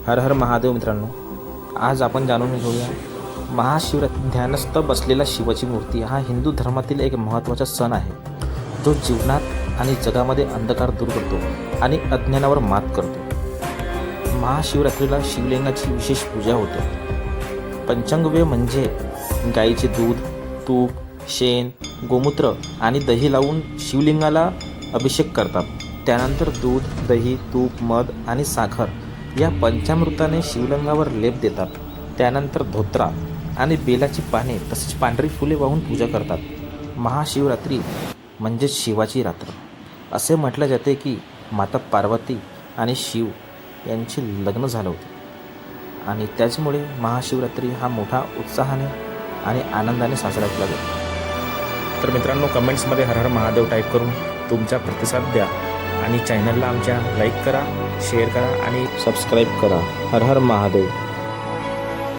हर हर महादेव मित्रांनो, आज आपण जाणून घेऊया महाशिवरात्री. ध्यानस्थ बसलेला शिवाची मूर्ती हा हिंदू धर्मातील एक महत्त्वाचा सण आहे, जो जीवनात आणि जगामध्ये अंधकार दूर करतो आणि अज्ञानावर मात करतो. महाशिवरात्रीला शिवलिंगाची विशेष पूजा होते. पंचांगव्य म्हणजे गाईचे दूध, तूप, शेण, गोमूत्र आणि दही लावून शिवलिंगाला अभिषेक करतात. त्यानंतर दूध, दही, तूप, मध आणि साखर या पंचामृताने शिवलिंगावर लेप देतात. त्यानंतर धोत्रा आणि बेलाची पाने तसेच पांढरी फुले वाहून पूजा करतात. महाशिवरात्री म्हणजे शिवाची रात्र. असे म्हटले जाते की माता पार्वती आणि शिव यांचे लग्न झालं होते आणि त्याचमुळे महाशिवरात्री हा मोठा उत्साहाने आणि आनंदाने साजरा केला जातो. तर मित्रांनो, कमेंट्समध्ये हर हर महादेव टाईप करून तुमचा प्रतिसाद द्या आणि चॅनलला आमच्या लाईक करा, शेअर करा आणि सबस्क्राईब करा. हर हर महादेव.